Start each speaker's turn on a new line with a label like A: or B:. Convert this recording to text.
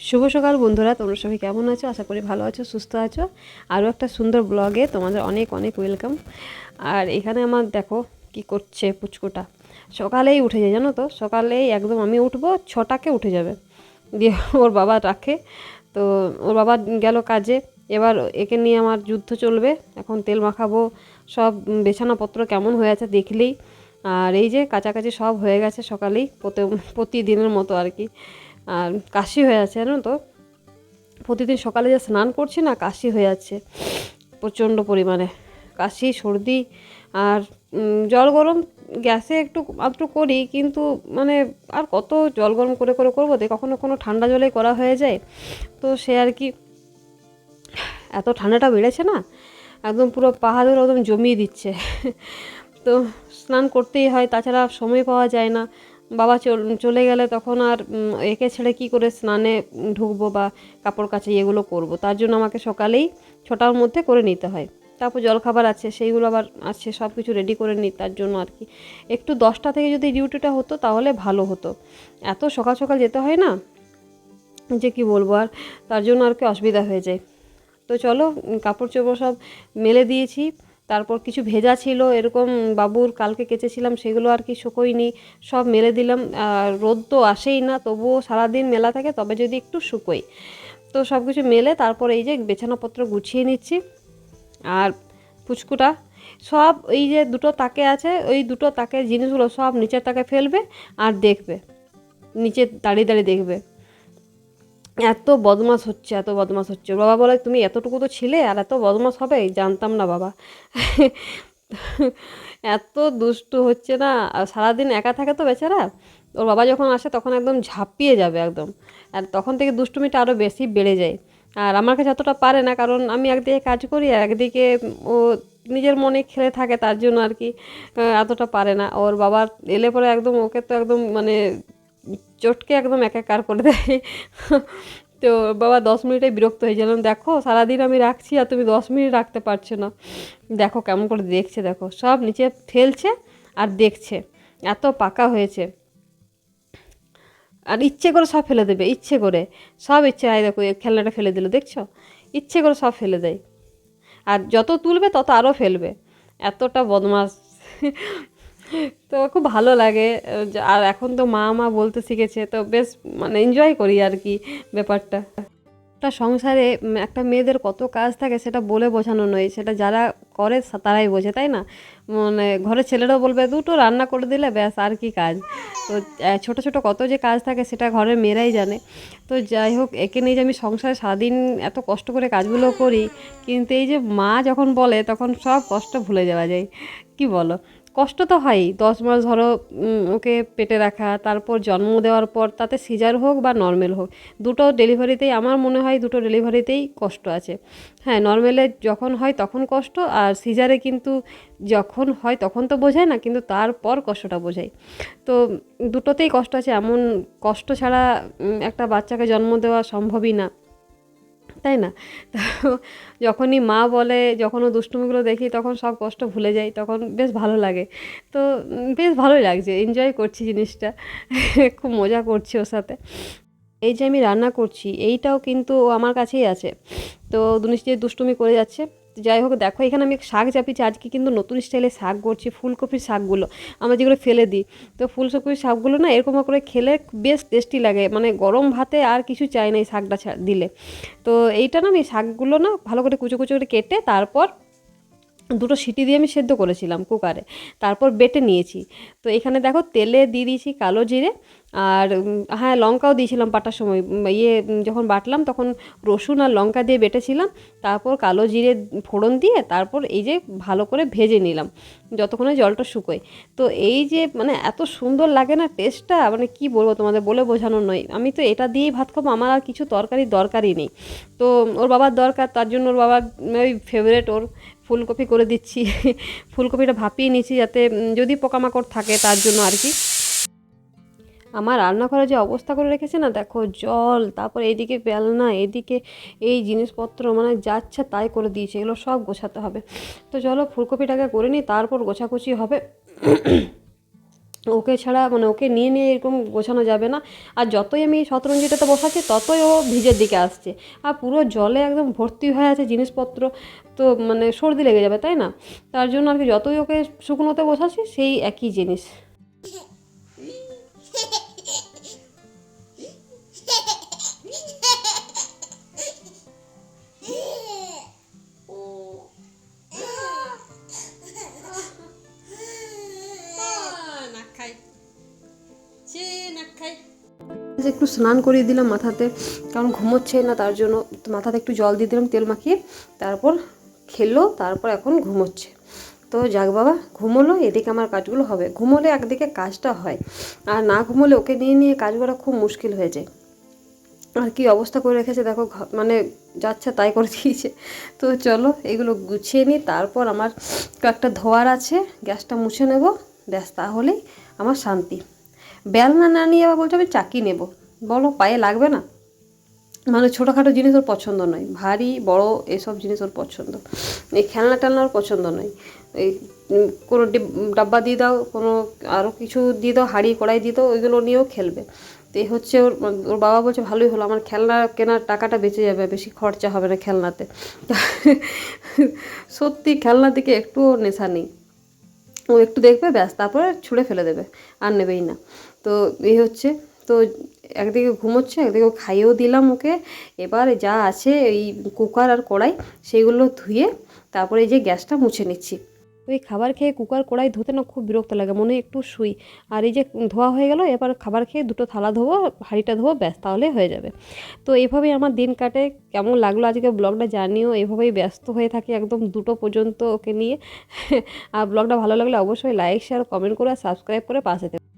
A: শুভ সকাল বন্ধুরা, তোমরা সবাই কেমন আছো? আশা করি ভালো আছো, সুস্থ আছো। আরও একটা সুন্দর ব্লগে তোমাদের অনেক অনেক ওয়েলকাম। আর এখানে আমার দেখো কি করছে পুচকুটা। সকালেই উঠে যায় জানো তো, সকালেই একদম আমি উঠবো 6টাকে উঠে যাবে, দিয়ে ওর বাবা রাখে। তো ওর বাবা গেল কাজে, এবার একে নিয়ে আমার যুদ্ধ চলবে। এখন তেল মাখাবো, সব বিছানাপত্র কেমন হয়ে আছে দেখলেই। আর এই যে কাছাকাছি সব হয়ে গেছে সকালেই, প্রতিদিনের মতো আর কি। আর কাশি হয়ে আছে জানো তো, প্রতিদিন সকালে যে স্নান করছি না, কাশি হয়ে যাচ্ছে প্রচণ্ড পরিমাণে। কাশি, সর্দি আর জল গরম গ্যাসে একটু মাত্র করি, কিন্তু মানে আর কত জল গরম করে করে করবো, কখনো কোনো ঠান্ডা জলে করা হয়ে যায়। তো সে আর কি, এত ঠান্ডাটা বেড়েছে না, একদম পুরো পাহাড় একদম জমিয়ে দিচ্ছে। তো স্নান করতেই হয়, তাছাড়া সময় পাওয়া যায় না। বাবা চলে গেলে তখন আর একে ছেড়ে কি করে স্নানে ঢুকবো বা কাপড় কাচা এগুলো করব। তার জন্য আমাকে সকালেই 6টার মধ্যে করে নিতে হয়। তারপর জলখাবার আছে, সেইগুলো আবার আছে, সব কিছু রেডি করে নিই। তার জন্য আর কি একটু 10টা থেকে যদি ডিউটিটা হতো তাহলে ভালো হতো। এত সকাল সকাল যেতে হয় না যে কি বলবো, আর তার জন্য আর কি অসুবিধা হয়ে যায়। তো চলো, কাপড় চোপড় সব মেলে দিয়েছি। তারপর কিছু ভেজা ছিল এরকম, বাবুর কালকে কেচেছিলাম, সেগুলো আর কি শুকোয়নি, সব মেলে দিলাম। আর রোদ তো আসেই না, তবুও সারাদিন মেলা থাকে, তবে যদি একটু শুকোই। তো সব কিছু মেলে তারপর এই যে বিছানাপত্র গুছিয়ে নিচ্ছি। আর পুচকুটা সব এই যে দুটো তাকে আছে, ওই দুটো তাকের জিনিসগুলো সব নিচের তাকে ফেলবে আর দেখবে, নিচে দাঁড়িয়ে দাঁড়িয়ে দেখবে। এত বদমাশ হচ্ছে, এত বদমাশ হচ্ছে। বাবা বলে তুমি এতটুকু তো ছিলে, আর এত বদমাশ হবে জানতাম না বাবা। এত দুষ্টু হচ্ছে না, আর সারাদিন একা থাকে তো বেচারা। ওর বাবা যখন আসে তখন একদম ঝাঁপিয়ে যাবে একদম, আর তখন থেকে দুষ্টুমিটা আরও বেশি বেড়ে যায়। আর আমার কাছে এতটা পারে না, কারণ আমি একদিকে কাজ করি আর একদিকে ও নিজের মনে খেলে থাকে, তার জন্য আর কি এতটা পারে না। ওর বাবা এলে পরে একদম ওকে তো একদম মানে চটকে একদম একাকার করে দেয়। তো বাবা 10 মিনিটে বিরক্ত হয়ে গেলাম, দেখো সারাদিন আমি রাখছি আর তুমি 10 মিনিট রাখতে পারছো না। দেখো কেমন করে দেখছে, দেখো সব নিচে ফেলছে আর দেখছে। এত পাকা হয়েছে, আর ইচ্ছে করে সব ফেলে দেবে, ইচ্ছে করে সব ইচ্ছে। আয় দেখো এই খেলনাটা ফেলে দিল, দেখছো? ইচ্ছে করে সব ফেলে দেয়, আর যত তুলবে তত আরও ফেলবে। এতটা বদমাস। তো খুব ভালো লাগে। আর এখন তো মা মা বলতে শিখেছে, তো বেশ মানে এনজয় করি আর কি ব্যাপারটা। একটা সংসারে একটা মেয়েদের কত কাজ থাকে সেটা বলে বোঝানো নয়, সেটা যারা করে তারাই বোঝে, তাই না? মানে ঘরের ছেলেরাও বলবে দুটো রান্না করে দিলে ব্যাস, আর কি কাজ। তো ছোট ছোট কত যে কাজ থাকে সেটা ঘরের মেয়েরাই জানে। তো যাই হোক, একে নিয়ে যে আমি সংসারে সারাদিন এত কষ্ট করে কাজগুলো করি, কিন্তু এই যে মা যখন বলে তখন সব কষ্ট ভুলে যাওয়া যায়। কি বলো? কষ্ট তো হয়ই, 10 মাস ধরো ওকে পেটে রাখা, তারপর জন্ম দেওয়ার পর তাতে সিজার হোক বা নর্মাল হোক, দুটো ডেলিভারিতেই আমার মনে হয় দুটো ডেলিভারিতেই কষ্ট আছে। হ্যাঁ, নর্মালে যখন হয় তখন কষ্ট, আর সিজারে কিন্তু যখন হয় তখন তো বোঝায় না, কিন্তু তারপর কষ্টটা বোঝায়। তো দুটোতেই কষ্ট আছে, এমন কষ্ট ছাড়া একটা বাচ্চাকে জন্ম দেওয়া সম্ভবই না, তাই না? তো যখনই মা বলে, যখন ও দুষ্টুমিগুলো দেখি তখন সব কষ্ট ভুলে যাই, তখন বেশ ভালো লাগে। তো বেশ ভালোই লাগছে, এনজয় করছি জিনিসটা। খুব মজা করছি ওর সাথে। এই যে আমি রান্না করছি এইটাও কিন্তু ও আমার কাছেই আছে, তো নিশ্চয়ই দুষ্টুমি করে যাচ্ছে। যাই হোক, দেখো এখানে আমি শাক চাপিয়েছি, আজকে কিন্তু নতুন স্টাইলে শাক করছি, ফুলকপির শাকগুলো আমরা যেগুলো ফেলে দিই। তো ফুলকপির শাকগুলো না এরকম করে খেলে বেশ টেস্টি লাগে, মানে গরম ভাতে আর কিছু চাই না এই শাকটা দিলে। তো এইটা না আমি শাকগুলো না ভালো করে কুচো কুচো করে কেটে তারপর দুটো সিটি দিয়ে আমি সেদ্ধ করেছিলাম কুকারে, তারপর বেটে নিয়েছি। তো এখানে দেখো তেলে দিয়ে দিয়েছি কালো জিরে, আর হ্যাঁ লঙ্কাও দিয়েছিলাম বাটার সময়, যখন বাটলাম তখন রসুন আর লঙ্কা দিয়ে বেটেছিলাম। তারপর কালো জিরে ফোড়ন দিয়ে তারপর এই যে ভালো করে ভেজে নিলাম যতক্ষণে জলটা শুকোয়। তো এই যে মানে এত সুন্দর লাগে না টেস্টটা, মানে কি বলবো তোমাদের, বলে বোঝানো নয়। আমি তো এটা দিয়েই ভাত খাবো, আমার আর কিছু তরকারি দরকারই নেই। তো ওর বাবার দরকার, তার জন্য ওর বাবার ওই ফেভারেট ওর ফুলকপি করে দিচ্ছি। ফুলকপিটা ভাপিয়ে নিচ্ছি যাতে যদি পোকামাকড় থাকে তার জন্য আর কি। আমার রান্নাঘরে যে অবস্থা করে রেখেছে না দেখো, জল, তারপর এইদিকে বেলনা, এদিকে এই জিনিসপত্র, মানে যাচ্ছে তাই করে দিয়েছে, এগুলো সব গোছাতে হবে। তো চলো ফুলকপিটাকে করে নিই, তারপর গোছাগুছি হবে। ওকে ছাড়া মানে ওকে নিয়ে নিয়ে এরকম গোছানো যাবে না। আর যতই আমি শতরঞ্জিটাতে বসাচ্ছি ততই ও ভিজের দিকে আসছে, আর পুরো জলে একদম ভর্তি হয়ে আছে জিনিসপত্র, তো মানে সর্দি লেগে যাবে তাই না? তার জন্য আর কি যতই ওকে শুকনোতে বসাচ্ছি সেই একই জিনিস। যে একটু স্নান করিয়ে দিলাম মাথাতে, কারণ ঘুমোচ্ছে না, তার জন্য মাথাতে একটু জল দিয়ে দিলাম তেল মাখিয়ে, তারপর খেলো, তারপর এখন ঘুমোচ্ছে। তো যাক বাবা, ঘুমোলো, এদিকে আমার কাজগুলো হবে। ঘুমোলে একদিকে কাজটা হয়, আর না ঘুমোলে ওকে নিয়ে নিয়ে কাজ করা খুব মুশকিল হয়ে যায়। আর কি অবস্থা করে রেখেছে দেখো, মানে যাচ্ছে তাই করে দিয়েছে। তো চলো এগুলো গুছিয়ে নিই, তারপর আমার কয়েকটা ধোয়ার আছে, গ্যাসটা মুছে নেব, ব্যাস তাহলেই আমার শান্তি। বেলনা না নিয়ে আবার বলছে আমি চাকি নেব, বলো পায়ে লাগবে না? মানে ছোটোখাটো জিনিস ওর পছন্দ নয়, ভারী বড় এসব জিনিস ওর পছন্দ। এই খেলনা টেলনা ওর পছন্দ নয়। এই কোনো ডাব্বা দিয়ে দাও, কোনো আরও কিছু দিয়ে দাও, হাঁড়ি কড়াই দিয়ে দাও, ওইগুলো নিয়েও খেলবে। তো এই হচ্ছে ওর ওর বাবা বলছে ভালোই হলো, আমার খেলনা কেনার টাকাটা বেঁচে যাবে, বেশি খরচা হবে না খেলনাতে। সত্যি খেলনার দিকে একটুও নেশা নেই, ও একটু দেখবে ব্যাস তারপরে ছুঁড়ে ফেলে দেবে, আর নেবেই না। তো এই হচ্ছে, তো একদিকে ঘুমোচ্ছে, একদিকে খাইয়েও দিলাম ওকে। এবার যা আছে এই কুকার আর কড়াই সেগুলো ধুয়ে তারপরে এই যে গ্যাসটা মুছে নিচ্ছি। ওই খাবার খেয়ে কুকার কড়াই ধুতে না খুব বিরক্ত লাগে, মনে একটু শুই। আর এই যে ধোয়া হয়ে গেল, এবার খাবার খেয়ে দুটো থালা ধোবো, হাঁড়িটা ধোবো, ব্যাস তাহলে হয়ে যাবে। তো এইভাবেই আমার দিন কাটে। কেমন লাগলো আজকে ব্লগটা জানিও, এভাবেই ব্যস্ত হয়ে থাকি একদম 2টো পর্যন্ত ওকে নিয়ে। আর ব্লগটা ভালো লাগলে অবশ্যই লাইক শেয়ার কমেন্ট করে আর সাবস্ক্রাইব করে পাশে থেকো।